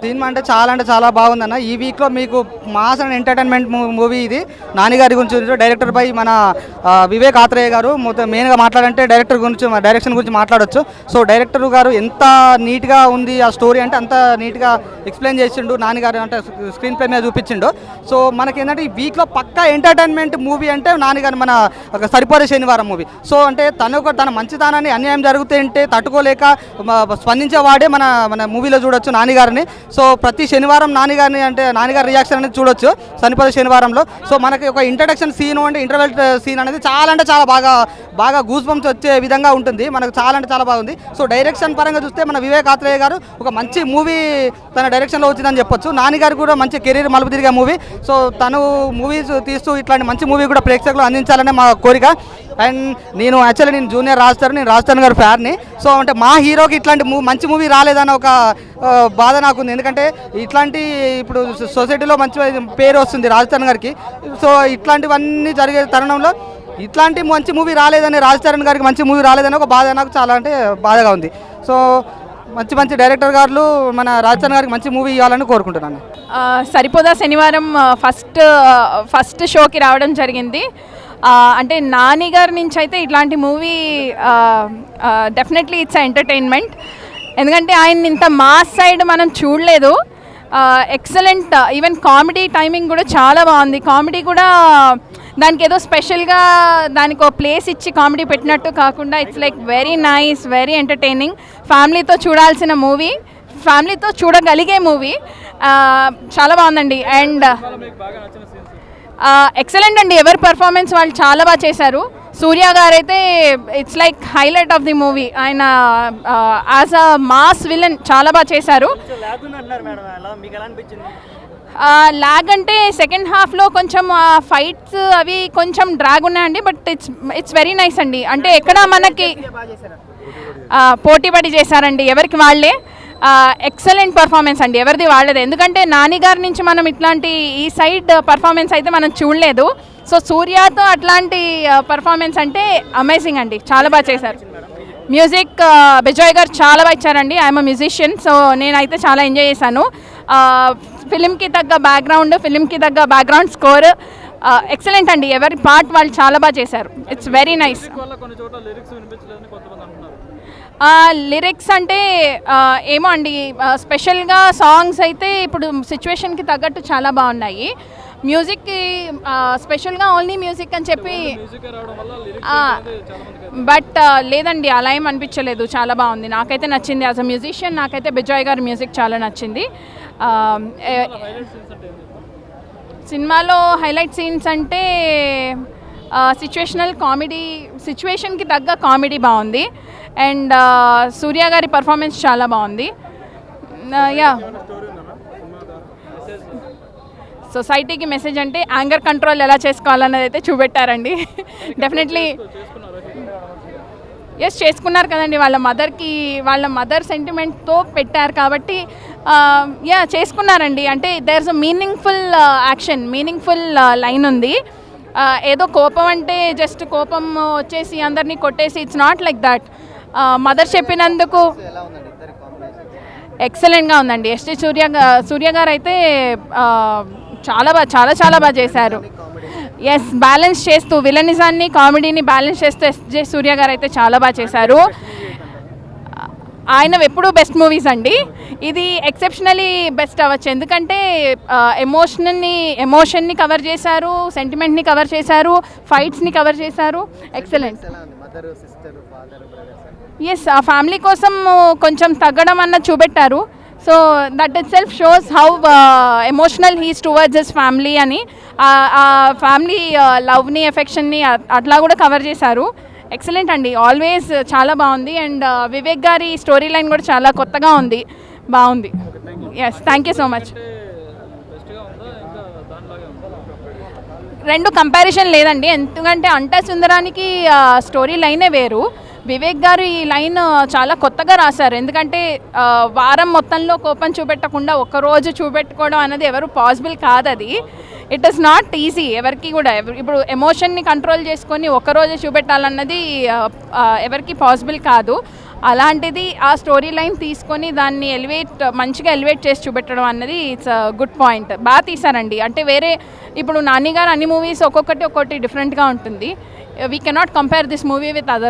Cinema అంటే చాలా బాగుందన్న. ఈ వీక్లో మీకు మాస్ అండ్ ఎంటర్టైన్మెంట్ మూవీ ఇది. నానిగారి గురించి డైరెక్టర్ బై మన వివేక్ ఆత్రేయ గారు. మెయిన్గా మాట్లాడంటే డైరెక్షన్ గురించి మాట్లాడొచ్చు. సో డైరెక్టర్ గారు ఎంత నీట్గా ఉంది ఆ స్టోరీ అంటే అంత నీట్గా ఎక్స్ప్లెయిన్ చేసిండు. నానిగారు అంటే స్క్రీన్ ప్లే మీద చూపించిండు. సో మనకేంటంటే ఈ వీక్లో పక్కా ఎంటర్టైన్మెంట్ మూవీ అంటే నానిగారు మన సరిపోయే శనివారం మూవీ. సో అంటే తన మంచితనాన్ని అన్యాయం జరుగుతుంటే తట్టుకోలేక స్పందించేవాడే మన మూవీలో చూడొచ్చు నానిగారిని. సో ప్రతి శనివారం నానిగారి రియాక్షన్ అనేది చూడొచ్చు సరిపోయే శనివారంలో. సో మనకి ఒక ఇంట్రడక్షన్ సీన్ అంటే ఇంటర్వెల్ సీన్ అనేది చాలా బాగా గూస్ బంప్స్ వచ్చే విధంగా ఉంటుంది. మనకు చాలా బాగుంది. సో డైరెక్షన్ పరంగా చూస్తే మన వివేక్ ఆత్రేయ గారు ఒక మంచి మూవీ తన డైరెక్షన్లో వచ్చిందని చెప్పొచ్చు. నానిగారు కూడా మంచి కెరీర్ మలుపు తిరిగే మూవీ. సో తను మూవీస్ తీస్తూ ఇట్లాంటి మంచి మూవీ కూడా ప్రేక్షకులు అందించాలనే మా కోరిక. అండ్ నేను జూనియర్ రాజ్ గారు ఫ్యాన్ని. సో అంటే మా హీరోకి ఇట్లాంటి మంచి మూవీ రాలేదన్న ఒక బాధ నాకుంది. ఎందుకంటే ఇట్లాంటి ఇప్పుడు సొసైటీలో మంచి పేరు వస్తుంది రాజ్ గారికి. సో ఇట్లాంటివన్నీ జరిగే తరుణంలో ఇట్లాంటి మంచి మూవీ రాలేదని రాజ్ గారికి మంచి మూవీ రాలేదని ఒక బాధ నాకు చాలా బాధగా ఉంది. సో మంచి డైరెక్టర్ గారు మన రాజ్ గారికి మంచి మూవీ ఇవ్వాలని కోరుకుంటున్నాను. సరిపోదా శనివారం ఫస్ట్ షోకి రావడం జరిగింది. అంటే నాని గారి నుంచి అయితే ఇట్లాంటి మూవీ డెఫినెట్లీ ఇట్స్ ఎంటర్టైన్మెంట్. ఎందుకంటే ఆయన ఇంత మాస్ సైడ్ మనం చూడలేదు. ఎక్సలెంట్. ఈవెన్ కామెడీ టైమింగ్ కూడా చాలా బాగుంది. కామెడీ కూడా దానికి ఏదో స్పెషల్గా దానికి ఒక ప్లేస్ ఇచ్చి కామెడీ పెట్టినట్టు కాకుండా it's like very nice, very entertaining. ఫ్యామిలీతో చూడాల్సిన మూవీ, ఫ్యామిలీతో చూడగలిగే మూవీ. చాలా బాగుందండి. అండ్ ఎక్సలెంట్ అండి. ఎవరి పర్ఫార్మెన్స్ వాళ్ళు చాలా బాగా చేశారు. సూర్య గారు అయితే it's like highlight of the movie. ఆయన యాజ్ అ మాస్ విలన్ చాలా బాగా చేశారు. లాగ్ అంటే సెకండ్ హాఫ్లో కొంచెం ఫైట్స్ అవి కొంచెం డ్రాగ్ ఉన్నాయండి. బట్ ఇట్స్ వెరీ నైస్ అండి. అంటే ఎక్కడ మనకి పోటీపడి చేశారండి ఎవరికి వాళ్ళే. ఎక్సలెంట్ పర్ఫార్మెన్స్ అండి, ఎవరిది వాళ్ళది. ఎందుకంటే నాని గారి నుంచి మనం ఇట్లాంటి ఈ సైడ్ పర్ఫార్మెన్స్ అయితే మనం చూడలేదు. సో సూర్యతో అట్లాంటి పర్ఫార్మెన్స్ అంటే అమేజింగ్ అండి, చాలా బాగా చేశారు. మ్యూజిక్ బిజయ్ గారు చాలా బాగా ఇచ్చారండి. I'm musician. సో నేనైతే చాలా ఎంజాయ్ చేశాను. ఫిలింకి తగ్గ బ్యాక్గ్రౌండ్ స్కోర్ ఎక్సలెంట్ అండి. ఎవరి పార్ట్ వాళ్ళు చాలా బాగా చేశారు. It's very nice. లిరిక్స్ అంటే ఏమో అండి, స్పెషల్గా సాంగ్స్ అయితే ఇప్పుడు సిచ్యువేషన్కి తగ్గట్టు చాలా బాగున్నాయి. మ్యూజిక్కి స్పెషల్గా ఓన్లీ మ్యూజిక్ అని చెప్పి బట్ లేదండి, అలా ఏం అనిపించలేదు. చాలా బాగుంది, నాకైతే నచ్చింది. యాజ్ అ మ్యూజిషియన్ నాకైతే బిజయ్ గారి మ్యూజిక్ చాలా నచ్చింది. సినిమాలో హైలైట్ సీన్స్ అంటే సిచ్యువేషనల్ కామెడీ, సిచ్యువేషన్కి తగ్గ కామెడీ బాగుంది. అండ్ సూర్య గారి పర్ఫార్మెన్స్ చాలా బాగుంది. యా, సొసైటీకి మెసేజ్ అంటే యాంగర్ కంట్రోల్ ఎలా చేసుకోవాలన్నది అయితే చూపెట్టారండి. డెఫినెట్లీ ఎస్, చేసుకున్నారు కదండి. వాళ్ళ మదర్ సెంటిమెంట్తో పెట్టారు కాబట్టి యా చేసుకున్నారండి. అంటే there is a meaningful action, meaningful line ఉంది. ఏదో కోపం అంటే జస్ట్ కోపం వచ్చేసి అందరినీ కొట్టేసి it's not like that. Mother చెప్పినందుకు ఎక్సలెంట్గా ఉందండి. ఎస్టీ సూర్య గారు అయితే చాలా బాగా చేశారు. ఎస్, బ్యాలెన్స్ చేస్తూ విలనిజాన్ని కామెడీని బ్యాలెన్స్ చేస్తూ ఎస్జే సూర్య గారు అయితే చాలా బాగా చేశారు. ఆయన ఎప్పుడూ బెస్ట్ మూవీస్ అండి. ఇది ఎక్సెప్షనలీ బెస్ట్ అవ్వచ్చు. ఎందుకంటే ఎమోషన్ని కవర్ చేశారు, సెంటిమెంట్ని కవర్ చేశారు, ఫైట్స్ని కవర్ చేశారు. ఎక్సలెంట్. ఎస్, ఆ ఫ్యామిలీ కోసం కొంచెం తగ్గడం అన్నది చూపెట్టారు. So that it self shows how emotional he's towards his family అని. ఆ ఫ్యామిలీ లవ్ని, ఎఫెక్షన్ని అట్లా కూడా కవర్ చేశారు. ఎక్సలెంట్ అండి, ఆల్వేస్ చాలా బాగుంది. అండ్ వివేక్ గారి స్టోరీ లైన్ కూడా చాలా కొత్తగా ఉంది, బాగుంది. Yes, thank you so much. రెండు కంపారిజన్ లేదండి, ఎందుకంటే అంటా సుందరానికి స్టోరీ లైనే వేరు. వివేక్ గారు ఈ లైన్ చాలా కొత్తగా రాశారు. ఎందుకంటే వారం మొత్తంలో కోపం చూపెట్టకుండా ఒక్కరోజు చూపెట్టుకోవడం అనేది ఎవరు పాసిబుల్ కాదు. అది ఇట్ ఈస్ నాట్ ఈజీ ఎవరికి కూడా. ఇప్పుడు ఎమోషన్ని కంట్రోల్ చేసుకొని ఒక్కరోజు చూపెట్టాలన్నది ఎవరికి పాసిబుల్ కాదు. అలాంటిది ఆ స్టోరీ లైన్ తీసుకొని దాన్ని మంచిగా ఎలివేట్ చేసి చూపెట్టడం అన్నది ఇట్స్ గుడ్ పాయింట్. బాగా తీశారండి. అంటే వేరే ఇప్పుడు నాని గారు అన్ని మూవీస్ ఒక్కొక్కటి డిఫరెంట్గా ఉంటుంది. We cannot compare this movie with other.